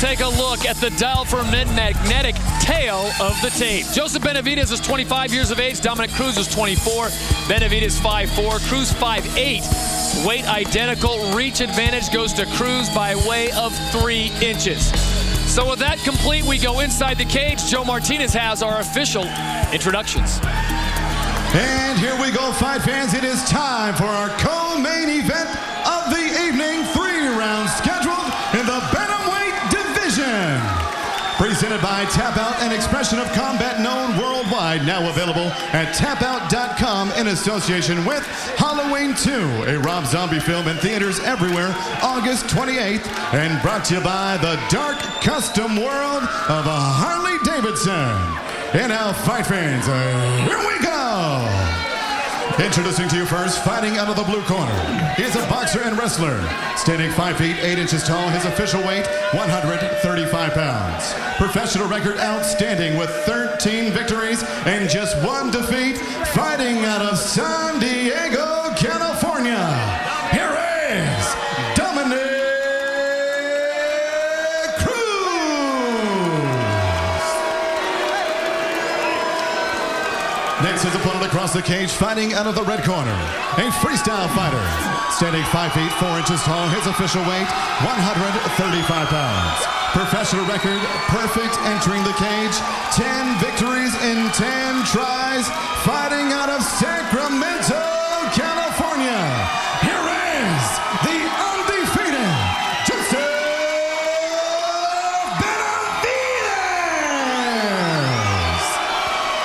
take a look at the dial for magnetic tail of the tape. Joseph Benavidez is 25 years of age. Dominick Cruz is 24. Benavidez 5'4", Cruz 5'8". Weight identical. Reach advantage goes to Cruz by way of 3 inches. So with that complete, we go inside the cage. Joe Martinez has our official introductions. And here we go, fight fans. It is time for our co-main event of the evening. 3 rounds scheduled in the bantamweight division. Presented by Tap Out, an expression of combat known worldwide. Now available at tapout.com in association with Halloween 2, a Rob Zombie film in theaters everywhere, August 28th. And brought to you by the dark custom world of a Harley-Davidson. And now, fight fans, here we go! Introducing to you first, fighting out of the blue corner. He is a boxer and wrestler. Standing 5 feet 8 inches tall, his official weight, 135 pounds. Professional record outstanding with 13 victories and just 1 defeat. Fighting out of San Diego, California. Here is Dominick Next, his opponent across the cage, fighting out of the red corner. A freestyle fighter. Standing 5 feet 4 inches tall, his official weight, 135 pounds. Professional record, perfect entering the cage. 10 victories in 10 tries. Fighting out of Sacramento, California. Here is the undefeated Joseph Benavidez.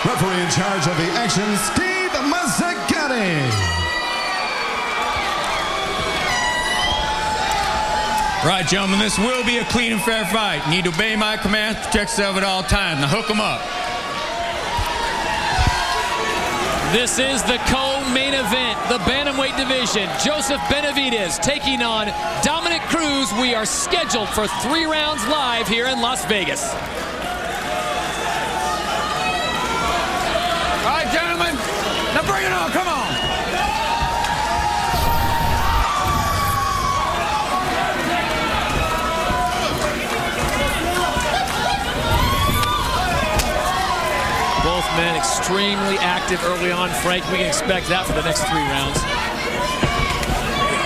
Referee in charge of the action, Steve Mazzagatti. Right, gentlemen, this will be a clean and fair fight. You need to obey my commands, protect yourself at all times. Now hook them up. This is the co-main event, the bantamweight division. Joseph Benavidez taking on Dominick Cruz. We are scheduled for 3 rounds live here in Las Vegas. All right, gentlemen, now bring it on, come on. Both men extremely active early on. Frank, we can expect that for the next 3 rounds.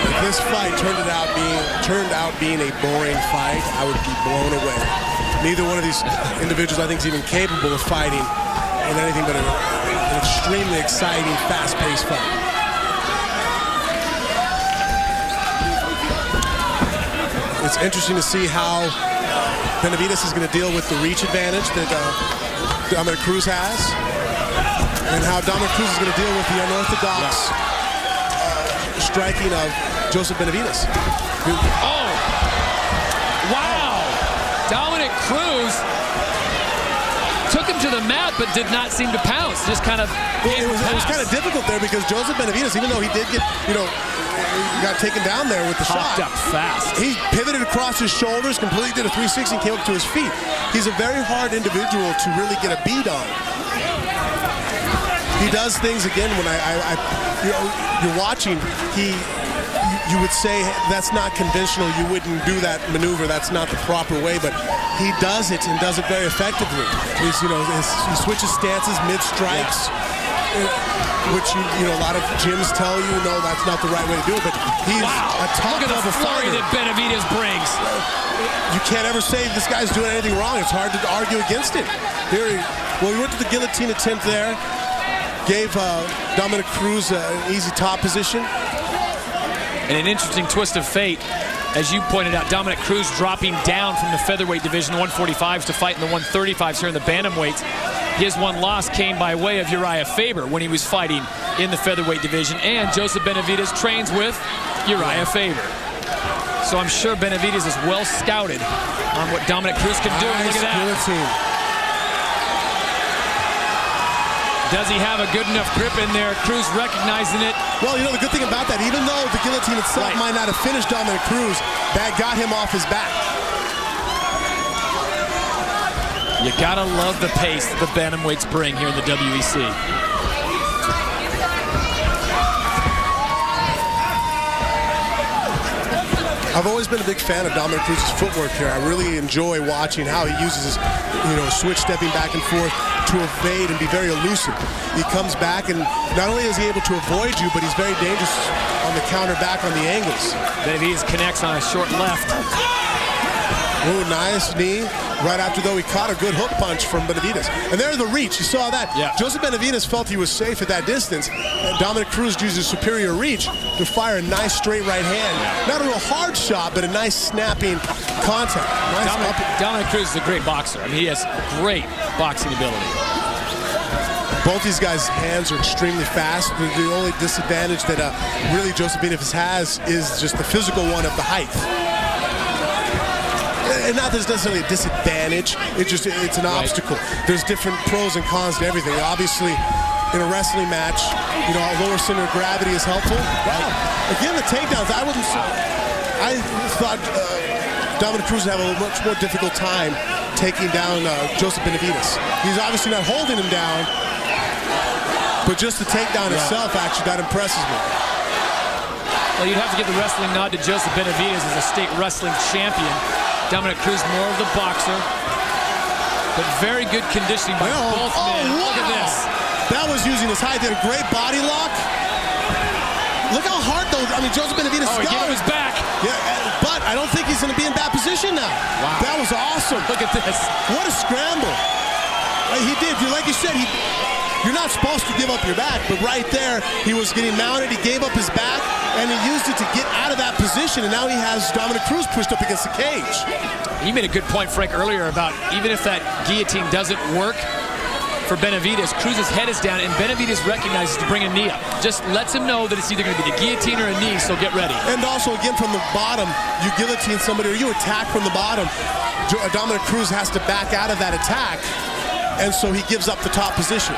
If this fight turned out being a boring fight, I would be blown away. Neither one of these individuals, I think, is even capable of fighting in anything but an extremely exciting, fast-paced fight. It's interesting to see how Benavidez is going to deal with the reach advantage that Dominick Cruz has, and how Dominick Cruz is going to deal with the unorthodox striking of Joseph Benavidez. Oh! Wow! Dominick Cruz took him to the mat, but did not seem to pounce. Just kind of. Well, it was kind of difficult there because Joseph Benavidez, even though he did get, got taken down there with the shot. Up fast. He pivoted across his shoulders, completely did a 360 and came up to his feet. He's a very hard individual to really get a beat on. He does things, again, when you're watching, you would say that's not conventional, you wouldn't do that maneuver, that's not the proper way, but he does it and does it very effectively. He switches stances mid-strikes. Which a lot of gyms tell you, no, that's not the right way to do it. But he's a top-level flurry fighter that Benavidez brings. You can't ever say this guy's doing anything wrong. It's hard to argue against it. He went to the guillotine attempt there, gave Dominick Cruz an easy top position. And an interesting twist of fate, as you pointed out, Dominick Cruz dropping down from the featherweight division, 145s, to fight in the 135s here in the bantamweights. His one loss came by way of Uriah Faber when he was fighting in the featherweight division, and Joseph Benavidez trains with Uriah Faber. So I'm sure Benavidez is well scouted on what Dominick Cruz can do. Nice. Look at that. Guillotine. Does he have a good enough grip in there? Cruz recognizing it. Well, the good thing about that, even though the guillotine itself might not have finished Dominick Cruz, that got him off his back. You gotta love the pace that the bantamweights bring here in the WEC. I've always been a big fan of Dominick Cruz's footwork here. I really enjoy watching how he uses his, switch stepping back and forth to evade and be very elusive. He comes back, and not only is he able to avoid you, but he's very dangerous on the counter back on the angles. Benavidez connects on a short left. Ooh, nice knee. Right after, though, he caught a good hook punch from Benavidez. And there's the reach. You saw that. Yeah. Joseph Benavidez felt he was safe at that distance. And Dominick Cruz used his superior reach to fire a nice straight right hand. Yeah. Not a real hard shot, but a nice snapping contact. Nice Dominick Cruz is a great boxer. I mean, he has great boxing ability. Both these guys' hands are extremely fast. The only disadvantage that really Joseph Benavidez has is just the physical one of the height. And not that it's necessarily a disadvantage, it's an obstacle. There's different pros and cons to everything. Obviously, in a wrestling match, a lower center of gravity is helpful. Wow. Again, the takedowns, I thought Dominick Cruz would have a much more difficult time taking down Joseph Benavidez. He's obviously not holding him down, but just the takedown itself, actually, that impresses me. Well, you'd have to give the wrestling nod to Joseph Benavidez as a state wrestling champion. Dominick Cruz more of the boxer, but very good conditioning by both men. Wow. Look at this. That was using his height. Did a great body lock. Look how hard those. Joseph Benavidez is he gave him his back. Yeah, but I don't think he's going to be in that position now. Wow. That was awesome. Look at this. What a scramble. He did. Like you said, you're not supposed to give up your back, but right there, he was getting mounted. He gave up his back, and he used it to get out of that position, and now he has Dominick Cruz pushed up against the cage. You made a good point, Frank, earlier about even if that guillotine doesn't work for Benavidez, Cruz's head is down, and Benavidez recognizes to bring a knee up. Just lets him know that it's either going to be the guillotine or a knee, so get ready. And also, again, from the bottom, you guillotine somebody or you attack from the bottom, Dominick Cruz has to back out of that attack, and so he gives up the top position.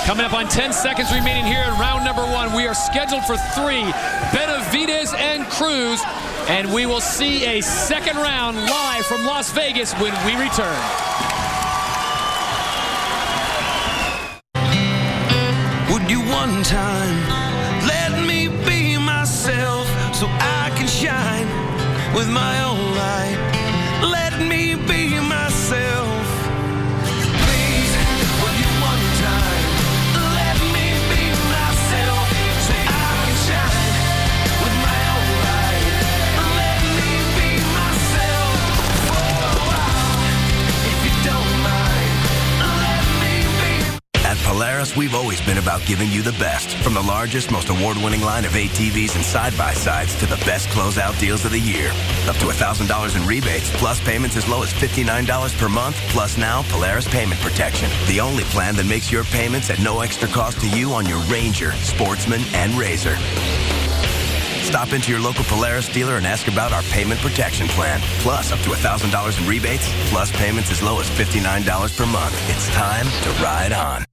Coming up on 10 seconds remaining here in round number 1. We are scheduled for 3, Benavidez and Cruz, and we will see a second round live from Las Vegas when we return. Would you one time let me be myself so I can shine with my own light? Let me be myself. Polaris, we've always been about giving you the best. From the largest, most award-winning line of ATVs and side-by-sides to the best closeout deals of the year. Up to $1,000 in rebates, plus payments as low as $59 per month, plus now Polaris Payment Protection. The only plan that makes your payments at no extra cost to you on your Ranger, Sportsman, and Razor. Stop into your local Polaris dealer and ask about our payment protection plan. Plus, up to $1,000 in rebates, plus payments as low as $59 per month. It's time to ride on.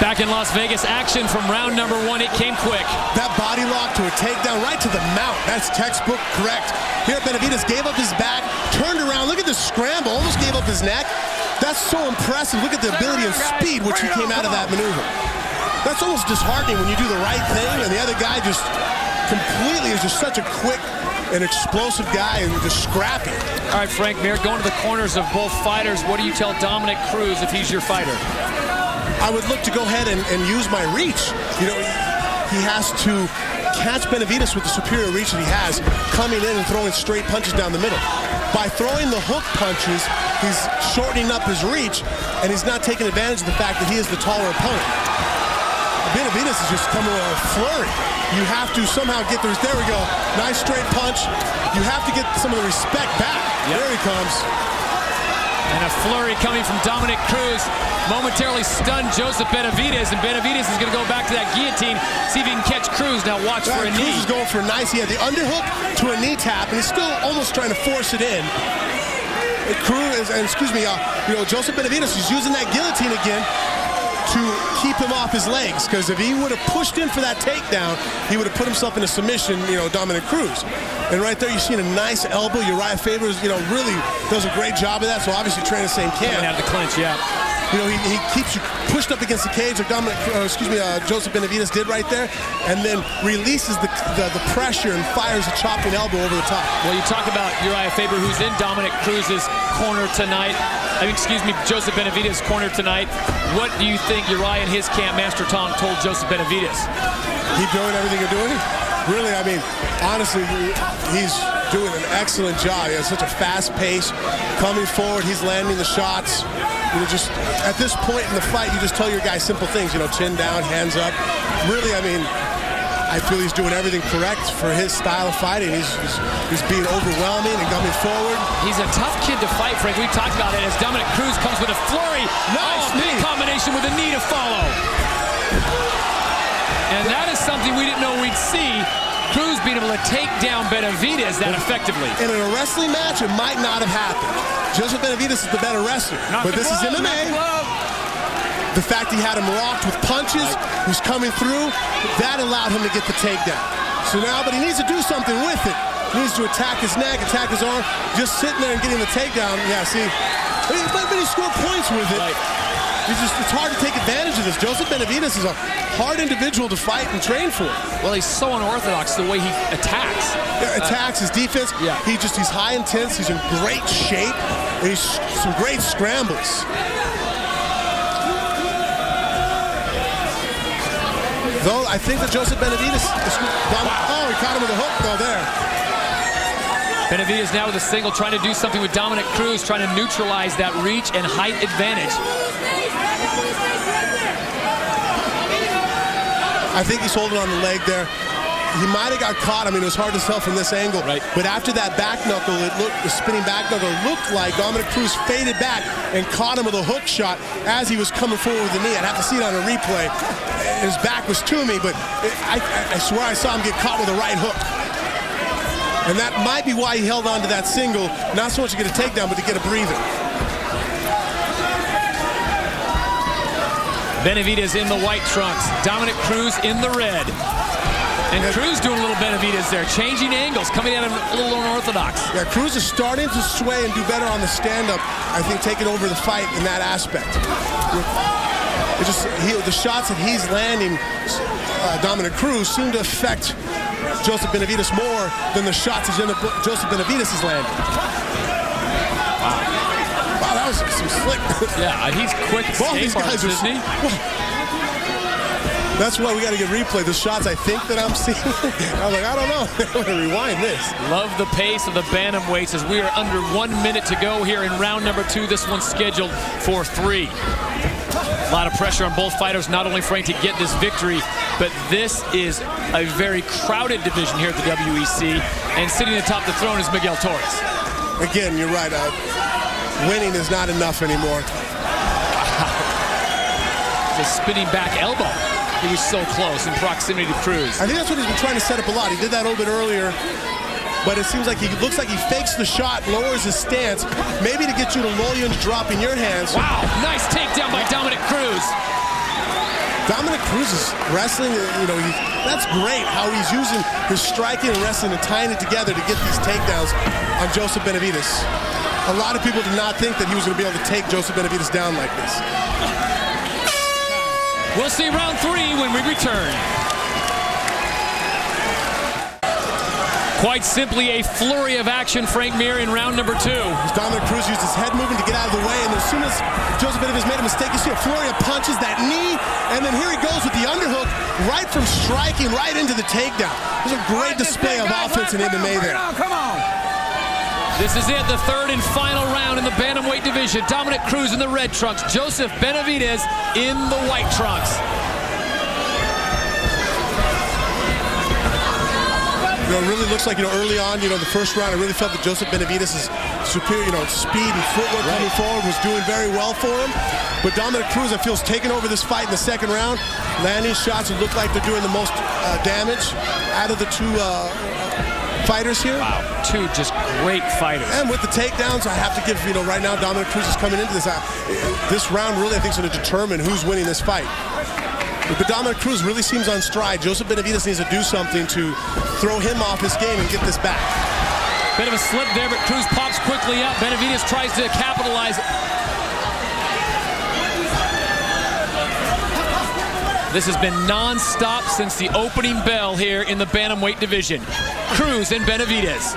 Back in Las Vegas, action from round number 1. It came quick. That body lock to a takedown right to the mount. That's textbook correct. Here, Benavidez gave up his back, turned around. Look at the scramble. Almost gave up his neck. That's so impressive. Look at the ability and speed which he came out of that maneuver. That's almost disheartening when you do the right thing and the other guy just completely is just such a quick and explosive guy and just scrappy. All right, Frank Mir, going to the corners of both fighters. What do you tell Dominick Cruz if he's your fighter? I would look to go ahead and use my reach. He has to catch Benavidez with the superior reach that he has, coming in and throwing straight punches down the middle. By throwing the hook punches, he's shortening up his reach, and he's not taking advantage of the fact that he is the taller opponent. Benavidez is just coming with a flurry. You have to somehow get there. There we go. Nice straight punch. You have to get some of the respect back. Yep. There he comes. And a flurry coming from Dominick Cruz. Momentarily stunned Joseph Benavidez, and Benavidez is going to go back to that guillotine, see if he can catch Cruz. Now watch for a knee. Cruz is going for a nice, he had the underhook to a knee tap, and he's still almost trying to force it in. Joseph Benavidez is using that guillotine again to keep him off his legs, because if he would have pushed in for that takedown, he would have put himself in a submission, Dominick Cruz. And right there, you're seeing a nice elbow. Uriah Favors, really does a great job of that, so obviously train the same camp. Coming out of the clinch, yeah. he keeps you pushed up against the cage, like Joseph Benavidez did right there, and then releases the pressure and fires a chopping elbow over the top. Well, you talk about Uriah Faber, who's in Dominick Cruz's corner tonight. Joseph Benavidez' corner tonight. What do you think Uriah and his camp, Master Tong, told Joseph Benavidez? Keep doing everything you're doing? Really, honestly, he's doing an excellent job. He has such a fast pace. Coming forward, he's landing the shots. Just at this point in the fight, you just tell your guy simple things, chin down, hands up. Really, I feel he's doing everything correct for his style of fighting. He's being overwhelming and coming forward. He's a tough kid to fight, Frank. We've talked about it as Dominick Cruz comes with a flurry. Nice big combination with a knee to follow. And that is something we didn't know we'd see. Cruz being able to take down Benavidez that effectively. In a wrestling match, it might not have happened. Joseph Benavidez is the better wrestler. But this is MMA. The fact he had him rocked with punches, who's coming through, that allowed him to get the takedown. So now, but he needs to do something with it. He needs to attack his neck, attack his arm. Just sitting there and getting the takedown, yeah, see. But he scored points with it. Right. It's hard to take advantage of this. Joseph Benavidez is a hard individual to fight and train for. Well, he's so unorthodox the way he attacks. Attacks, his defense. Yeah. He's high intense. He's in great shape. And he's some great scrambles. Though I think that Joseph Benavidez, he caught him with a hook though there. Benavidez now with a single, trying to do something with Dominick Cruz, trying to neutralize that reach and height advantage. I think he's holding on the leg there. He might have got caught. It was hard to tell from this angle. Right. But after that back knuckle, the spinning back knuckle, looked like Dominick Cruz faded back and caught him with a hook shot as he was coming forward with the knee. I'd have to see it on a replay. His back was to me, but I swear I saw him get caught with a right hook. And that might be why he held on to that single, not so much to get a takedown, but to get a breather. Benavidez in the white trunks, Dominick Cruz in the red. And Cruz doing a little Benavidez there, changing angles, coming at him a little unorthodox. Yeah, Cruz is starting to sway and do better on the stand-up, I think, taking over the fight in that aspect. The shots that he's landing, Dominick Cruz, seem to affect Joseph Benavidez more than the shots that Joseph Benavidez is landing. Wow, that was some slick. Yeah, he's quick. Both these guys are, isn't he? That's why we got to get replay. The shots I think that I'm seeing, I'm like, I don't know. I'm going to rewind this. Love the pace of the bantamweights as we are under 1 minute to go here in round number 2. This one's scheduled for 3. A lot of pressure on both fighters, not only Frank to get this victory, but this is a very crowded division here at the WEC. And sitting atop the throne is Miguel Torres. Again, you're right. Winning is not enough anymore. It's a spinning back elbow. He was so close in proximity to Cruz. I think that's what he's been trying to set up a lot. He did that a little bit earlier, but it seems like he looks like he fakes the shot, lowers his stance, maybe to get you to lull you into dropping your hands. Wow, nice takedown by Dominick Cruz. Dominick Cruz is wrestling, that's great how he's using his striking and wrestling and tying it together to get these takedowns on Joseph Benavidez. A lot of people did not think that he was going to be able to take Joseph Benavidez down like this. We'll see round 3 when we return. Quite simply a flurry of action, Frank Mir, in round number 2. Dominick Cruz used his head movement to get out of the way, and as soon as Joseph Benavidez made a mistake, you see a flurry of punches, that knee, and then here he goes with the underhook, right from striking right into the takedown. There's a great display of offense in MMA there. Come on. This is it, the third and final round in the bantamweight division. Dominick Cruz in the red trunks, Joseph Benavidez in the white trunks. It really looks like, early on, the first round, I really felt that Joseph Benavidez' superior, speed and footwork coming forward was doing very well for him. But Dominick Cruz, I feel, is taking over this fight in the second round. Landing shots that look like they're doing the most damage out of the two fighters here. Wow, 2 just great fighters. And with the takedowns, I have to give, right now, Dominick Cruz is coming into this. This round really, I think, is going to determine who's winning this fight. But Dominick Cruz really seems on stride. Joseph Benavidez needs to do something to throw him off his game and get this back. Bit of a slip there, but Cruz pops quickly up. Benavidez tries to capitalize. This has been non-stop since the opening bell here in the bantamweight division. Cruz and Benavidez.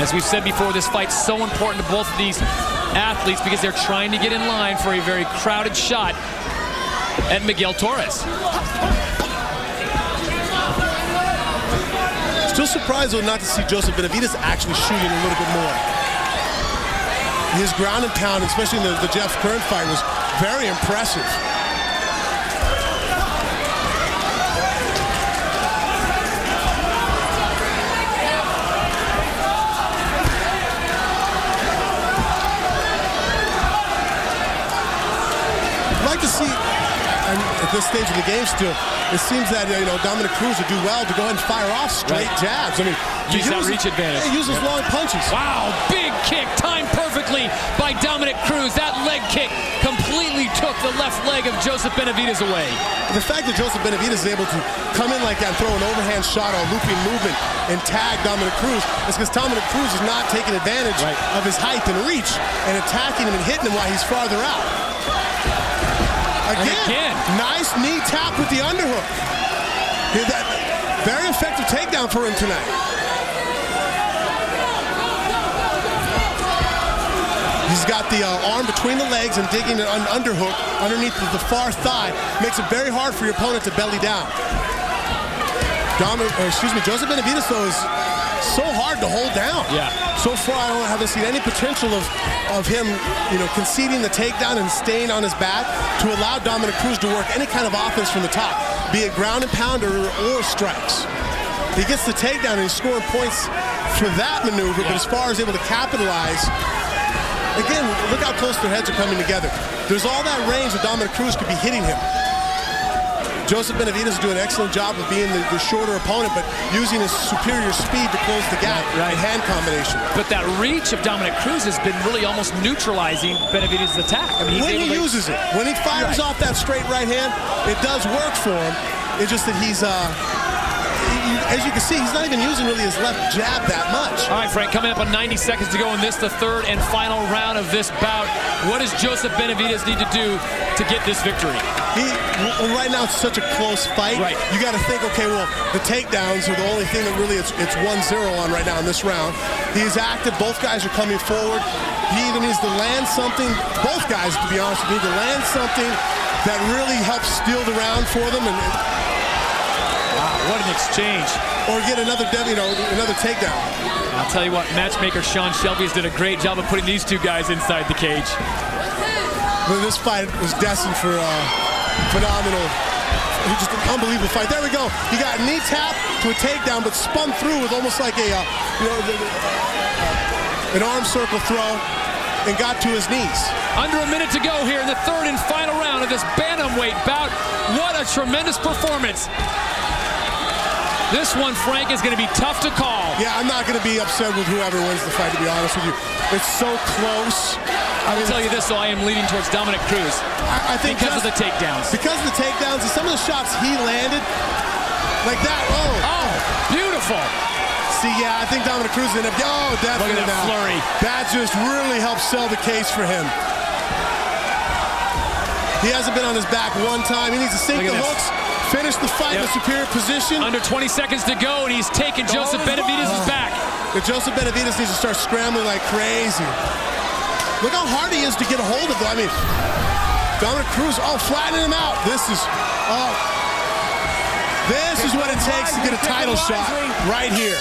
As we've said before, this fight's so important to both of these athletes because they're trying to get in line for a very crowded shot at Miguel Torres. Still surprised, though, not to see Joseph Benavidez actually shooting a little bit more. His ground and pound, especially in the Jeff Curran fight, was very impressive. I'd like to see, and at this stage of the game still, it seems that Dominick Cruz would do well to go ahead and fire off straight jabs. I mean, use that reach advantage. He uses long punches. Wow, big kick, timed perfectly by Dominick Cruz. That leg kick completely took the left leg of Joseph Benavidez away. The fact that Joseph Benavidez is able to come in like that and throw an overhand shot or a looping movement and tag Dominick Cruz is because Dominick Cruz is not taking advantage of his height and reach and attacking him and hitting him while he's farther out. Again, nice knee tap with the underhook. Very effective takedown for him tonight. He's got the arm between the legs and digging an underhook underneath the far thigh. Makes it very hard for your opponent to belly down. Joseph Benavidez, though, is so hard to hold down. Yeah. So far, I haven't seen any potential of him, conceding the takedown and staying on his back to allow Dominick Cruz to work any kind of offense from the top, be it ground and pound or strikes. He gets the takedown and he's scoring points for that maneuver, but as far as able to capitalize, again, look how close their heads are coming together. There's all that range that Dominick Cruz could be hitting him. Joseph Benavidez is doing an excellent job of being the shorter opponent, but using his superior speed to close the gap in hand combination. But that reach of Dominick Cruz has been really almost neutralizing Benavidez's attack. I mean, when he uses it, when he fires off that straight right hand, it does work for him. It's just that he's, as you can see, he's not even using really his left jab that much. All right, Frank, coming up on 90 seconds to go in this, the third and final round of this bout. What does Joseph Benavidez need to do to get this victory? Right now, it's such a close fight. Right. You got to think, okay, well, the takedowns are the only thing that really it's 1-0 on right now in this round. He's active. Both guys are coming forward. He either needs to land something, both guys, to be honest, need to land something that really helps steal the round for them. Wow, what an exchange. Or get another takedown. I'll tell you what, matchmaker Sean Shelby has done a great job of putting these two guys inside the cage. Well, this fight was destined for phenomenal, just an unbelievable fight. There we go. He got a knee tap to a takedown, but spun through with almost like an arm circle throw and got to his knees. Under a minute to go here in the third and final round of this bantamweight bout. What a tremendous performance. This one, Frank, is going to be tough to call. Yeah, I'm not going to be upset with whoever wins the fight, to be honest with you. It's so close. I'll tell you this, though, I am leaning towards Dominick Cruz. I think because of the takedowns. Because of the takedowns and some of the shots he landed, like that. Oh, beautiful. See, yeah, I think Dominick Cruz ended up. Oh, definitely. Look at that flurry. That just really helped sell the case for him. He hasn't been on his back one time. He needs to sink the hooks. Finish the fight in a superior position. Under 20 seconds to go, and he's taking Joseph Benavidez's back. Joseph Benavidez needs to start scrambling like crazy. Look how hard he is to get a hold of, though. I mean, Dominick Cruz, flattening him out. This is what it takes to get a title shot right here.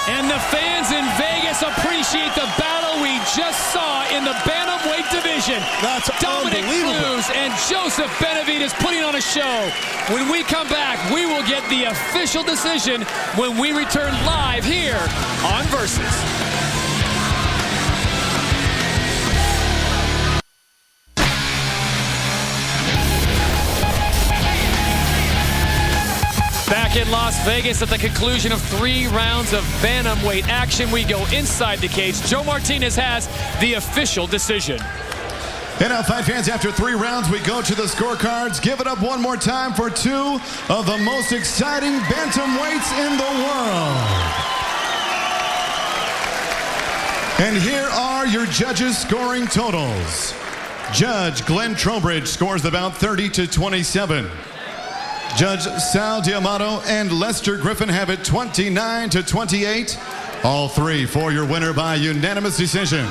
And the fans in Vegas appreciate the battle we just saw in the bantamweight division. That's Dominick unbelievable. Cruz and Joseph Benavidez putting on a show. When we come back, we will get the official decision when we return live here on Versus. Back in Las Vegas at the conclusion of 3 rounds of bantamweight action, we go inside the cage. Joe Martinez has the official decision. And now, fight fans, after 3 rounds, we go to the scorecards. Give it up one more time for 2 of the most exciting bantamweights in the world. And here are your judges' scoring totals. Judge Glenn Trowbridge scores the bout 30-27. Judge Sal Diamato and Lester Griffin have it 29-28. All three for your winner by unanimous decision.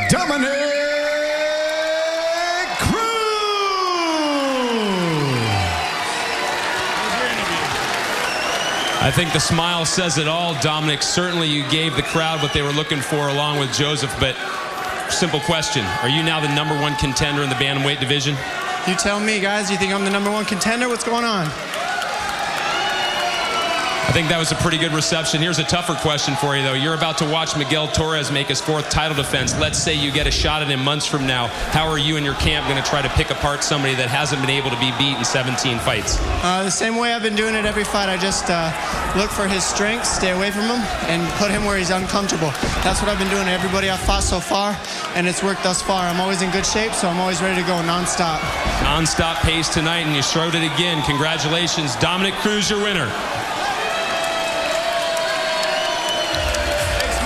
Dominick Cruz! I think the smile says it all, Dominic. Certainly you gave the crowd what they were looking for along with Joseph, but simple question. Are you now the #1 contender in the bantamweight division? You tell me, guys. You think I'm the #1 contender? What's going on? I think that was a pretty good reception. Here's a tougher question for you, though. You're about to watch Miguel Torres make his 4th title defense. Let's say you get a shot at him months from now. How are you and your camp going to try to pick apart somebody that hasn't been able to be beat in 17 fights? The same way I've been doing it every fight. I just look for his strengths, stay away from him, and put him where he's uncomfortable. That's what I've been doing to everybody I've fought so far, and it's worked thus far. I'm always in good shape, so I'm always ready to go nonstop. Nonstop pace tonight, and you showed it again. Congratulations. Dominick Cruz, your winner.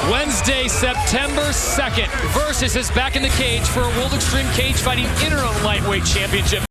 Wednesday, September 2nd, Versus is back in the cage for a World Extreme Cage Fighting Interim Lightweight Championship.